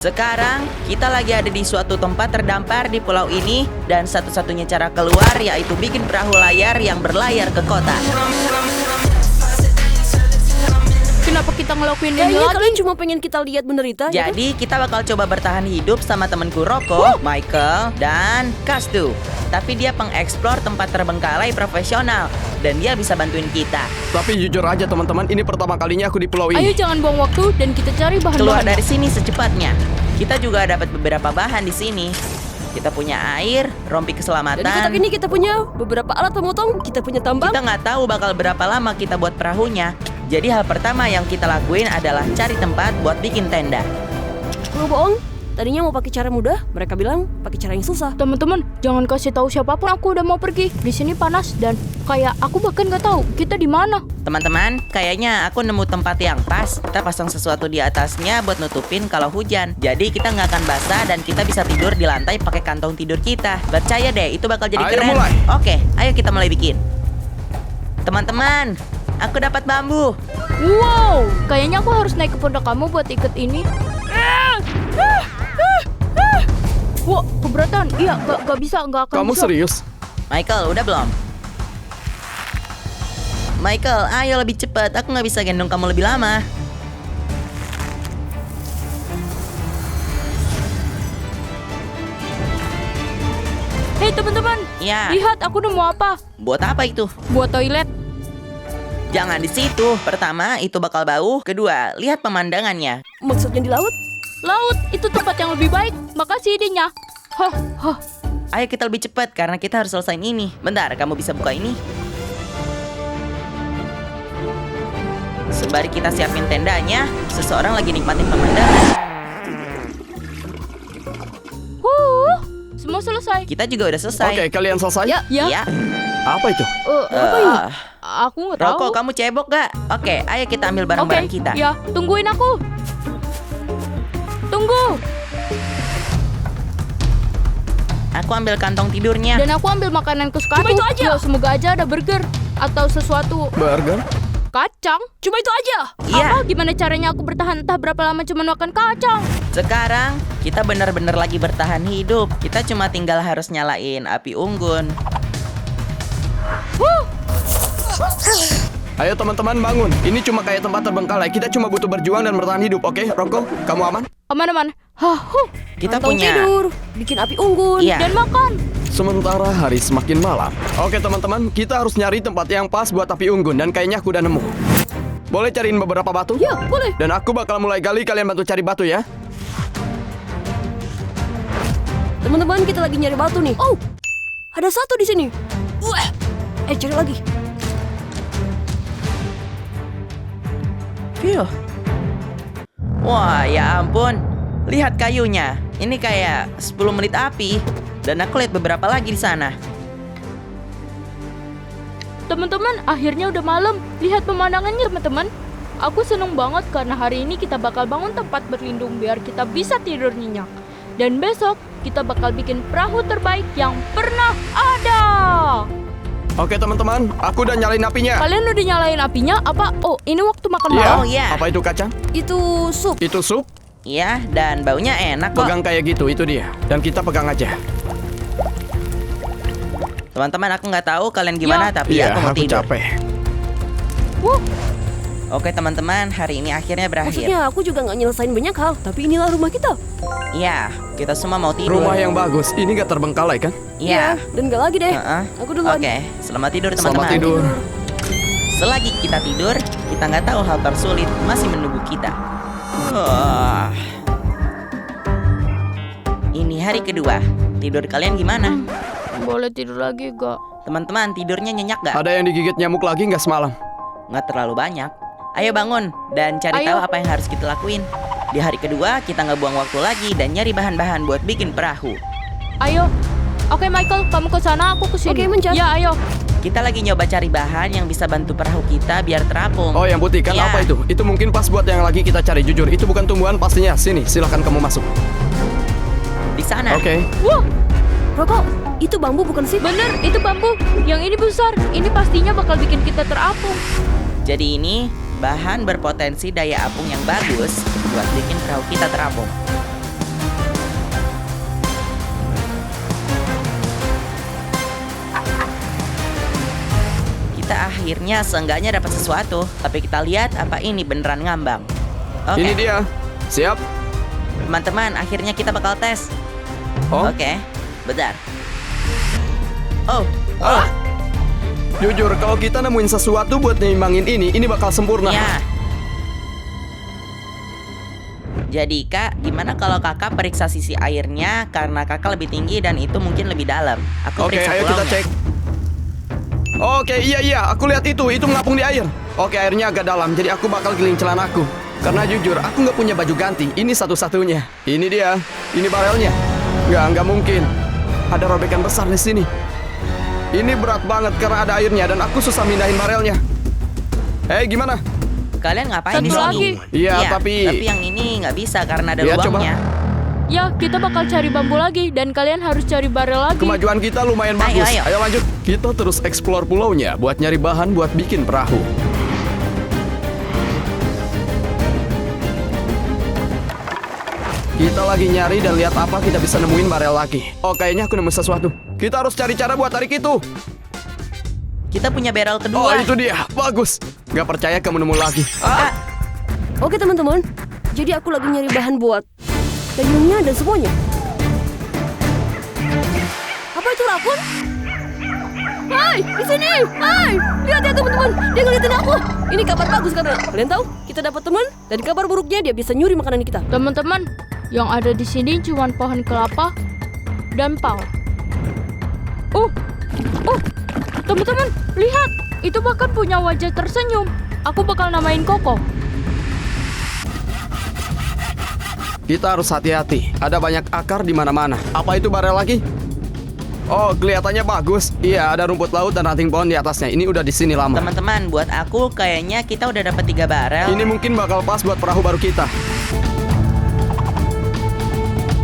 Sekarang, kita lagi ada di suatu tempat terdampar di pulau ini, dan satu-satunya cara keluar yaitu bikin perahu layar yang berlayar ke kota. Kenapa kita ngelakuin ini Kayaknya lagi? kalian cuma pengen kita lihat menderita. Jadi, kita bakal coba bertahan hidup sama temenku Rocco, Michael, dan Kastu. Tapi dia pengeksplor tempat terbengkalai profesional, dan dia bisa bantuin kita. Tapi jujur aja teman-teman, ini pertama kalinya aku di pulau Ayo ini. jangan buang waktu dan kita cari Keluar bahan-bahan. dari sini secepatnya. Kita juga dapat beberapa bahan di sini. Kita punya air, rompi Jadi kotak keselamatan. ini kita punya beberapa alat pemotong, kita punya tambang. Kita nggak tahu bakal berapa lama kita buat perahunya. Jadi hal pertama yang kita lakuin adalah cari tempat buat bikin tenda. Kalau bohong, tadinya mau pakai cara mudah, mereka bilang pakai cara yang susah. Teman-teman, jangan kasih tahu siapapun aku udah mau pergi. Di sini panas dan kayak aku bahkan nggak tahu kita di mana. Teman-teman, kayaknya aku nemu tempat yang pas. Kita pasang sesuatu di atasnya buat nutupin kalau hujan. Jadi kita nggak akan basah dan kita bisa tidur di lantai pakai kantong tidur kita. Percaya deh, itu bakal jadi Ayo keren. mulai. Oke, ayo kita mulai bikin. Teman-teman, aku dapat bambu. Wow, kayaknya aku harus naik ke pundak kamu buat ikat ini. Wah, keberatan. Iya, nggak bisa, nggak akan Kamu bisa. serius? Michael, udah belum? Michael, ayo lebih cepat. Aku nggak bisa gendong kamu lebih lama. Hei teman-teman, Ya, lihat aku nemu apa? buat apa itu? Buat toilet. Jangan di situ. Pertama, itu bakal bau. Kedua, lihat pemandangannya. Maksudnya di laut? Laut, itu tempat yang lebih baik. Makasih idenya. Hah, hah. Ayo kita lebih cepat karena kita harus selesaiin ini. Bentar, kamu bisa buka ini. Sembari kita siapin tendanya, seseorang lagi nikmatin pemandangan. Semua selesai. Kita juga udah selesai. Oke, kalian selesai? Ya. Ya. Apa itu? Apa ini? Aku nggak tahu. Rocco, kamu cebok gak? Oke, ayo kita ambil barang-barang Oke, kita. ya, tungguin aku. Tunggu. Aku ambil kantong tidurnya. Dan aku ambil makanan kesukaan. Cuma itu aja. Ya, semoga aja ada burger atau sesuatu Burger? kacang. Cuma itu aja. Iya. Apa? Gimana caranya aku bertahan entah berapa lama cuma makan kacang? Sekarang, kita benar-benar lagi bertahan hidup. Kita cuma tinggal harus nyalain api unggun. Ayo teman-teman bangun. Ini cuma kayak tempat terbengkalai. Kita cuma butuh berjuang dan bertahan hidup, oke? Rocco, kamu aman? Aman-aman. Kita Kantong punya... tidur, bikin api unggun. Iya. Dan makan. Sementara hari semakin malam. Oke teman-teman, kita harus nyari tempat yang pas buat api unggun. Dan kayaknya aku udah nemu. Boleh cariin beberapa batu? Ya, boleh. Dan aku bakal mulai gali, kalian bantu cari batu ya. Teman-teman, kita lagi nyari batu nih. Oh, ada satu di sini. Wah, cari lagi. Phew. Wah, ya ampun. Lihat kayunya. Ini kayak 10 menit api. Dan aku lihat beberapa lagi di sana. Teman-teman, akhirnya udah malam. Lihat pemandangannya, teman-teman. Aku seneng banget karena hari ini kita bakal bangun tempat berlindung biar kita bisa tidur nyenyak. Dan besok kita bakal bikin perahu terbaik yang pernah ada. Oke teman-teman, aku udah nyalain apinya. Kalian udah nyalain apinya? Apa? Oh, ini waktu makan Iya. malam. Oh, iya. Apa itu kacang? Itu sup. Itu sup? Iya, dan baunya enak kok. Pegang kayak gitu, itu dia. Dan kita pegang aja. Teman-teman, aku nggak taau kalian gimana, Ya. tapi Iya, aku mau aku tidur. capek. Oke teman-teman, hari ini akhirnya berakhir. Maksudnya aku juga nggak nyelesain banyak hal, tapi inilah rumah kita. Iya, kita semua mau tidur. Rumah yang bagus, ini gak terbengkalai kan? Iya. Dan nggak lagi deh. Heeh. Aku duluan. Oke, selamat tidur Selamat teman-teman. tidur. Selagi kita tidur, kita nggak tahu hal tersulit masih menunggu kita. Wah. Ini hari kedua. Tidur kalian gimana? Boleh tidur lagi gak? Teman-teman, tidurnya nyenyak gak? Ada yang digigit nyamuk lagi nggak semalam? Nggak terlalu banyak. Ayo bangun dan cari Ayo. tahu apa yang harus kita lakuin. Di hari kedua, kita nggak buang waktu lagi dan nyari bahan-bahan buat bikin perahu. Ayo. Oke, Michael, kamu ke sana, aku ke sini. Oke, Mencas. Ya, ayo. Kita lagi nyoba cari bahan yang bisa bantu perahu kita biar terapung. Oh yang putih kan Iya. apa itu? Itu mungkin pas buat yang lagi kita cari. Jujur, itu bukan tumbuhan pastinya. Sini, silahkan kamu masuk. Di sana. Oke. Wah, Rokok, itu bambu bukan sih? bener, itu bambu. Yang ini besar. Ini pastinya bakal bikin kita terapung. Jadi ini bahan berpotensi daya apung yang bagus buat bikin perahu kita terapung. Akhirnya seenggaknya dapat sesuatu. Tapi kita lihat apa ini beneran ngambang. Oke, Ini dia. Siap? teman-teman, akhirnya kita bakal tes. Oh, Oke, bentar. Oh, ah. Jujur, kalau kita nemuin sesuatu buat nyimbangin ini bakal sempurna. ya. Jadi kak, gimana kalau kakak periksa sisi airnya karena kakak lebih tinggi dan itu mungkin lebih dalam. Aku Oke, periksa ayo kita pulaunya. cek. Oke, iya, aku lihat itu mengapung di air. Oke, airnya agak dalam, jadi aku bakal giling celanaku. Karena jujur, aku nggak punya baju ganti. Ini satu-satunya. Ini dia, ini barelnya. Nggak mungkin. Ada robekan besar di sini. Ini berat banget karena ada airnya dan aku susah mindahin barelnya. Gimana? Kalian ngapain di Satu sini? lagi. Iya, tapi yang ini nggak bisa karena ada Iya, coba. lubangnya. Ya, kita bakal cari bambu lagi dan kalian harus cari barel lagi. kemajuan kita lumayan bagus. Ayo. Lanjut. Kita terus explore pulaunya buat nyari bahan buat bikin perahu. Kita lagi nyari dan lihat apa kita bisa nemuin barel lagi. Oh, kayaknya aku nemu sesuatu. Kita harus cari cara buat tarik itu. Kita punya barrel Oh, kedua. itu dia. Bagus. Gak percaya kamu nemu lagi. Ah, Oke teman-teman, jadi aku lagi nyari bahan buat dagingnya dan semuanya. Apa itu rakun? Hai, di sini! Hai, lihat ya teman-teman, dia ngeliatin aku. Ini kabar bagus karena kalian tahu kita dapat teman dan kabar buruknya dia bisa nyuri makanan kita. Teman-teman, yang ada di sini cuma pohon kelapa dan pal. Teman-teman, lihat, itu bahkan punya wajah tersenyum. Aku bakal namain Koko. Kita harus hati-hati. Ada banyak akar di mana-mana. Apa itu barel lagi? Oh, kelihatannya bagus. Iya, ada rumput laut dan ranting pohon di atasnya. Ini udah di sini lama. teman-teman, buat aku kayaknya kita udah dapat 3 barel. Ini mungkin bakal pas buat perahu baru kita.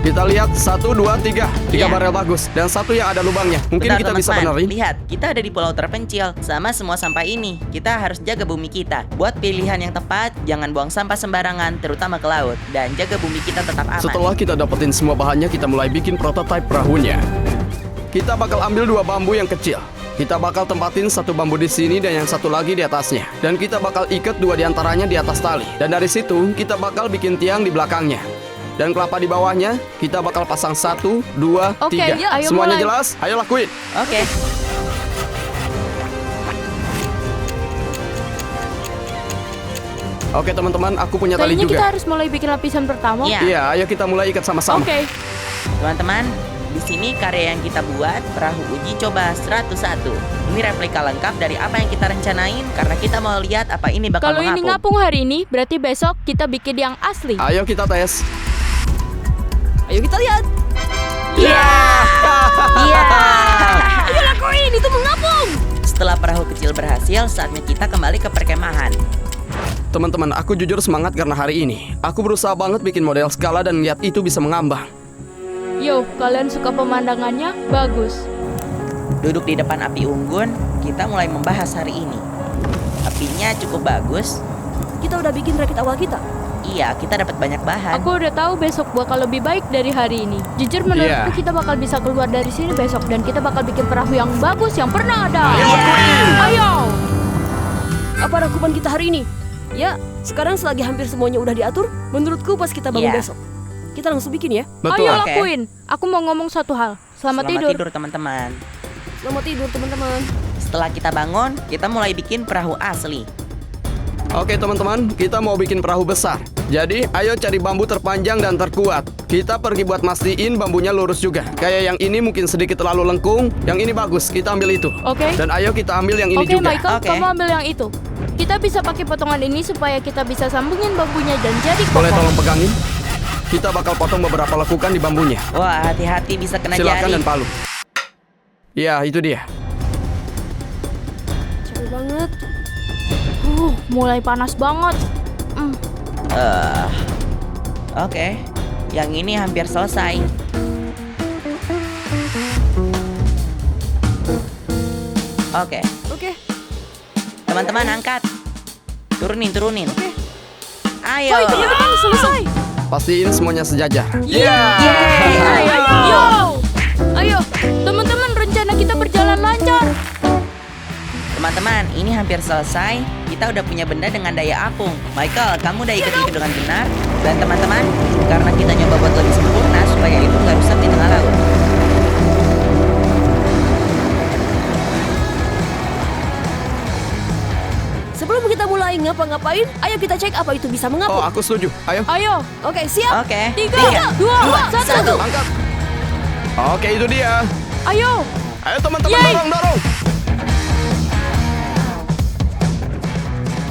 Kita lihat 1, 2, 3. 3 Iya. barel bagus dan satu yang ada lubangnya. Mungkin Bentar, kita bisa teman-teman. benerin. Lihat, kita ada di pulau terpencil sama semua sampah ini. Kita harus jaga bumi kita. Buat pilihan yang tepat, jangan buang sampah sembarangan, terutama ke laut, dan jaga bumi kita tetap aman. Setelah kita dapetin semua bahannya, kita mulai bikin prototipe perahunya. Kita bakal ambil 2 bambu yang kecil. Kita bakal tempatin 1 bambu di sini dan yang satu lagi di atasnya. Dan kita bakal ikat 2 diantaranya di atas tali. Dan dari situ, kita bakal bikin tiang di belakangnya. Dan kelapa di bawahnya, kita bakal pasang 1, 2, Oke, 3. ya, ayo Semuanya mulai. jelas? Ayo lakuin. Oke. Oke teman-teman, aku punya tali Kayaknya kita juga. harus mulai bikin lapisan pertama. Iya. Iya, ayo kita mulai ikat sama-sama. Oke. Teman-teman, di sini karya yang kita buat perahu uji coba 101. Ini replika lengkap dari apa yang kita rencanain karena kita mau lihat apa ini bakal Kalau ini mengapung. ngapung hari ini, berarti besok kita bikin yang asli. Ayo kita tes. Ayo kita lihat. Iya. Iya. Ayo lakuin, itu mengapung. Setelah perahu kecil berhasil, saatnya kita kembali ke perkemahan. Teman-teman, aku jujur semangat karena hari ini. Aku berusaha banget bikin model skala dan lihat itu bisa mengambang. Yo, kalian suka pemandangannya? Bagus. Duduk di depan api unggun, kita mulai membahas hari ini. Apinya cukup bagus. Kita udah bikin rakit awal kita. Iya, kita dapat banyak bahan. Aku udah tahu besok bakal lebih baik dari hari ini. Jujur menurutku Iya. kita bakal bisa keluar dari sini besok dan kita bakal bikin perahu yang bagus yang pernah ada. Ayo lakuin. Ayo. Apa rangkuman kita hari ini? Ya, sekarang selagi hampir semuanya udah diatur, menurutku pas kita bangun Iya. besok, kita langsung bikin ya. Betul. Ayo Oke. lakuin. Aku mau ngomong satu hal. Selamat tidur. teman-teman. Selamat tidur teman-teman. Setelah kita bangun, kita mulai bikin perahu asli. Oke teman-teman, kita mau bikin perahu besar. Jadi, ayo cari bambu terpanjang dan terkuat. Kita pergi buat mastiin bambunya lurus juga. Kayak yang ini mungkin sedikit terlalu lengkung, yang ini bagus, kita ambil itu. Oke. Dan ayo kita ambil yang ini Oke, juga. Michael, Oke. kamu ambil yang itu. Kita bisa pakai potongan ini supaya kita bisa sambungin bambunya dan jadi Boleh kokoh. tolong pegangin? Kita bakal potong beberapa lekukan di bambunya. Wah, hati-hati bisa kena Silakan jari. dan palu. Ya, itu dia. Capek banget. Mulai panas banget. Oke, yang ini hampir selesai. Oke, Oke, teman-teman angkat. Turunin. oke. Ayo. Oh, itu betul, selesai. Pastiin semuanya sejajar. Yeay, ayo. Yo! Ayo, teman-teman, rencana kita berjalan lancar. Teman-teman, ini hampir selesai. Kita udah punya benda dengan daya apung. Michael, kamu udah ikut itu dengan benar. Dan teman-teman, karena kita nyoba buat lebih sempurna supaya itu nggak rusak di tengah laut. Sebelum kita mulai ngapa-ngapain, ayo kita cek apa itu bisa Oh, mengapung. aku setuju. Ayo, Ayo, Oke, siap. Oke. 3, 2, 1. angkat. Oke, itu dia. ayo. Ayo teman-teman, Yeay. dorong.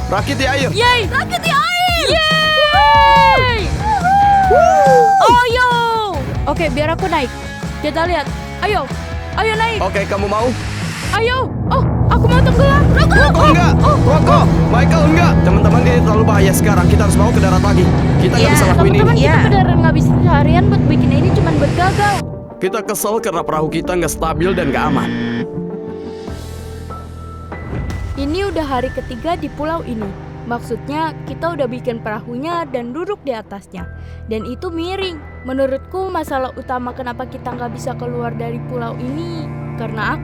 Rakit di air. Yeay. Rakit di air. Yeay. Ayo. Oke, biar aku naik. Kita lihat. Ayo. Ayo naik. Oke, kamu mau? Ayo. Oh, aku mau tenggelam. Roko enggak. Roko. Michael enggak. Teman-teman, ini terlalu bahaya sekarang. Kita harus bawa ke darat lagi. Kita nggak Iya, bisa lakuin ini. Teman-teman, kita Iya. beneran ngabisin seharian buat bikin ini cuman buat gagal. Kita kesel karena perahu kita nggak stabil dan nggak aman. Ini udah hari ketiga di pulau ini. Maksudnya kita udah bikin perahunya dan duduk di atasnya. Dan itu miring. Menurutku masalah utama kenapa kita nggak bisa keluar dari pulau ini karena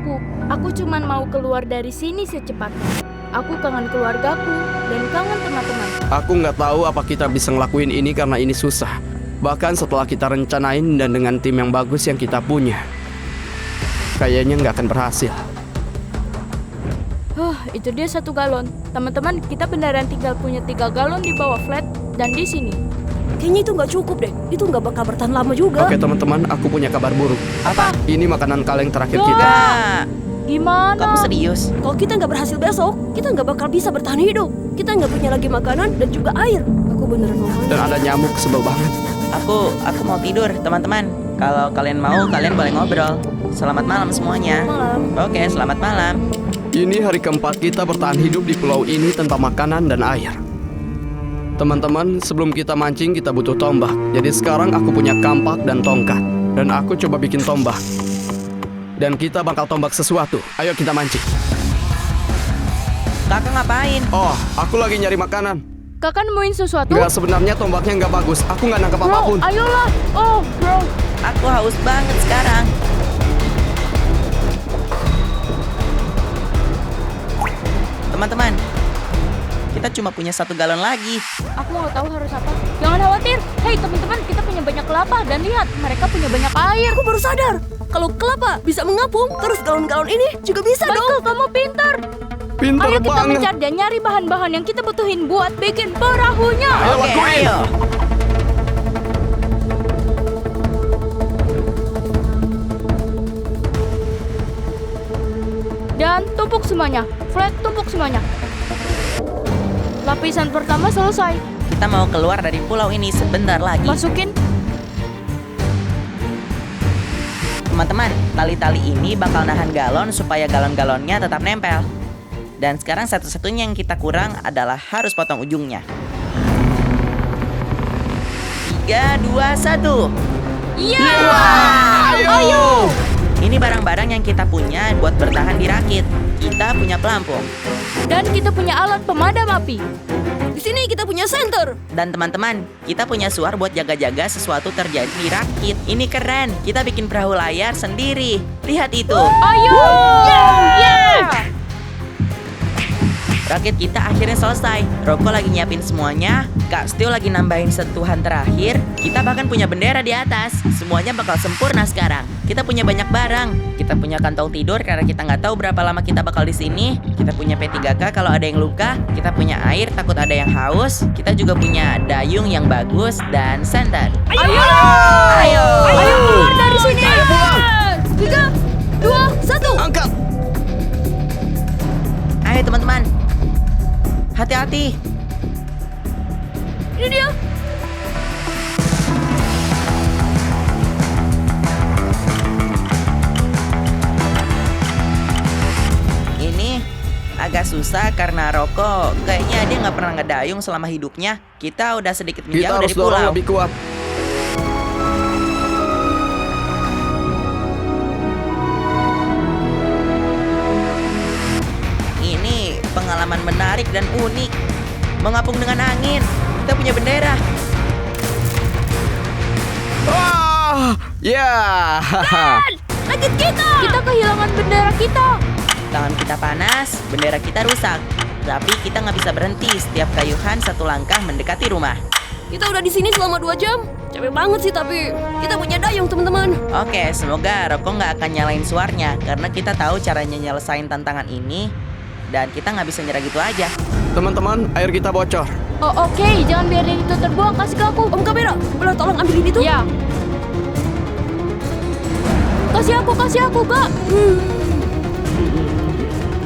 aku cuman mau keluar dari sini secepatnya. Aku kangen keluargaku dan kangen teman-teman. Aku nggak tahu apa kita bisa ngelakuin ini karena ini susah. Bahkan setelah kita rencanain dan dengan tim yang bagus yang kita punya, kayaknya nggak akan berhasil. Itu dia 1 galon. Teman-teman, kita beneran tinggal punya 3 galon di bawah flat dan di sini. Kayaknya itu nggak cukup deh. Itu nggak bakal bertahan lama juga. Oke teman-teman, aku punya kabar buruk. Apa? Ini makanan kaleng terakhir Wah. kita. Enggak. Gimana? Kamu serius? Kalau kita nggak berhasil besok, kita nggak bakal bisa bertahan hidup. Kita nggak punya lagi makanan dan juga air. Aku beneran mau mati. Dan ada nyamuk, sebel banget. Aku mau tidur, teman-teman. Kalau kalian mau, kalian boleh ngobrol. Selamat malam semuanya. Malam. Oke, selamat malam. Ini hari keempat kita bertahan hidup di pulau ini tanpa makanan dan air. Teman-teman, sebelum kita mancing kita butuh tombak. Jadi sekarang aku punya kampak dan tongkat. Dan aku coba bikin tombak. Dan kita bakal tombak sesuatu. Ayo kita mancing. Kakak ngapain? Oh, aku lagi nyari makanan. Kakak nemuin sesuatu? Nggak, sebenarnya tombaknya nggak bagus. Aku nggak nangkap Bro, apapun. ayolah. Oh, bro. Aku haus banget sekarang. Teman-teman, kita cuma punya 1 galon lagi. Aku nggak tahu harus apa. Jangan khawatir. Hei teman-teman, kita punya banyak kelapa dan lihat mereka punya banyak air. Aku baru sadar. Kalau kelapa bisa mengapung, terus galon-galon ini juga bisa Michael, dong. kamu pintar. Pinter Ayo kita banget. mencari dan nyari bahan-bahan yang kita butuhin buat bikin perahunya. Ayo Oke, lakuin. ayo. Dan tumpuk semuanya. Flat, tumpuk semuanya. Lapisan pertama selesai. Kita mau keluar dari pulau ini sebentar lagi. Masukin. Teman-teman, tali-tali ini bakal nahan galon supaya galon-galonnya tetap nempel. Dan sekarang satu-satunya yang kita kurang adalah harus potong ujungnya. 3, 2, 1. Iya. Ayo. Ini barang-barang yang kita punya buat bertahan di rakit. Kita punya pelampung. Dan kita punya alat pemadam api. Di sini kita punya senter. Dan teman-teman, kita punya suar buat jaga-jaga sesuatu terjadi di rakit. Ini keren. Kita bikin perahu layar sendiri. Lihat itu. Ayo. Yeah. Rakit kita akhirnya selesai. Roko lagi nyiapin semuanya. Kak Stu lagi nambahin sentuhan terakhir. Kita bahkan punya bendera di atas. Semuanya bakal sempurna sekarang. Kita punya banyak barang. Kita punya kantong tidur karena kita nggak tahu berapa lama kita bakal di sini. Kita punya P3K kalau ada yang luka. Kita punya air takut ada yang haus. Kita juga punya dayung yang bagus dan senter. Ayo. Ayo. Ayo keluar dari sini. Ayo pulang. 3, 2, 1. Angkat. Ayo teman-teman. Hati-hati. Ini dia. Ini agak susah karena Roko kayaknya dia nggak pernah ngedayung selama hidupnya. Kita udah sedikit Kita menjauh harus dari dorong pulau. lebih kuat. Ini pengalaman menarik dan unik. Mengapung dengan angin. Kita punya bendera. Wah, ya. Rakit kita. Kita kehilangan bendera kita. Tangan kita panas, bendera kita rusak. Tapi kita nggak bisa berhenti setiap kayuhan satu langkah mendekati rumah. Kita udah di sini selama 2 jam. Capek banget sih, tapi kita punya dayung, teman-teman. Oke, semoga Roko nggak akan nyalain suarnya karena kita tahu caranya nyelesain tantangan ini dan kita nggak bisa nyerah gitu aja. Teman-teman, air kita bocor. Oh oke, jangan biarin itu terbuang, kasih ke aku. Om kamera, boleh tolong ambilin itu? Ya. Kasih aku, Kak.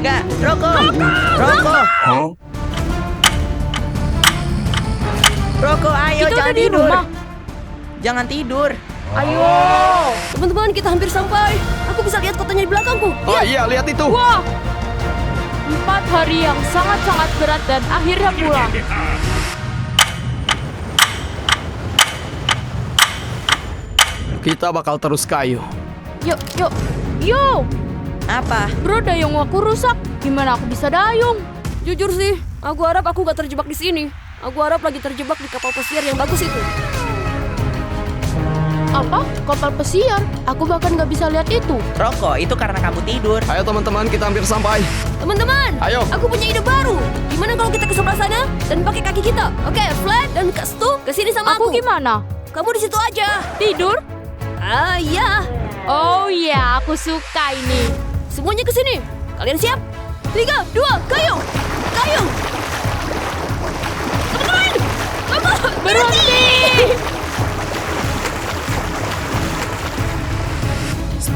Nggak, Roko! Roko! Roko, ayo Kita jangan udah di tidur. rumah. Jangan tidur. Ayo. Teman-teman, kita hampir sampai. Aku bisa lihat kotanya di belakangku. Oh iya, lihat itu. Wah. 4 hari yang sangat-sangat berat dan akhirnya pulang. Kita bakal terus kayu. Yuk. Apa? Bro, dayung aku rusak. Gimana aku bisa dayung? Jujur sih, aku harap aku gak terjebak di sini. Aku harap lagi terjebak di kapal pesiar yang bagus itu. Apa? Kapal pesiar? Aku bahkan gak bisa lihat itu. Roko, itu karena kamu tidur. Ayo teman-teman, kita hampir sampai. Teman-teman, Ayo. aku punya ide baru. Gimana kalau kita ke sebelah sana dan pakai kaki kita? Oke, Flat dan Kak Stu kesini sama Aku aku. gimana? Kamu di situ aja. Tidur? Ah, iya. Oh iya, aku suka ini. Semuanya ke sini. Kalian siap? 3, 2, kayu! Kayu! Teman-teman! Bapak! Berhenti!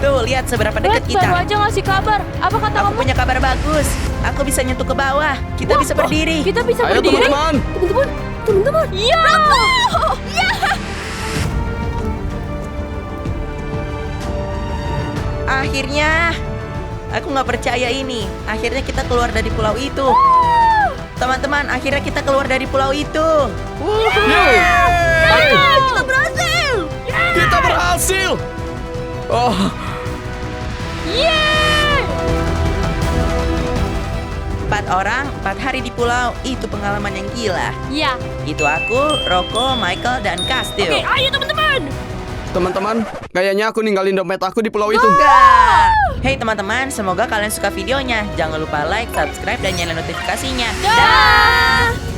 Tuh, lihat seberapa dekat Red kita. baru aja ngasih kabar. Apa kata Aku kamu? punya kabar bagus. Aku bisa nyentuh ke bawah. Kita bisa berdiri. Kita bisa Ayo berdiri? teman-teman. Teman-teman! Teman-teman! Iya! Akhirnya, aku nggak percaya ini. Akhirnya kita keluar dari pulau itu. Teman-teman, akhirnya kita keluar dari pulau itu. Yeay! Kita berhasil! Kita berhasil. Oh, Yeay! 4 orang, 4 hari di pulau. Itu pengalaman yang gila. Iya. Itu aku, Roko, Michael, dan Kastil. Oke, ayo teman-teman! teman-teman, kayaknya aku ninggalin dompet aku di pulau itu. Enggak. Hey teman-teman, semoga kalian suka videonya. Jangan lupa like, subscribe, dan nyalain notifikasinya. Dah!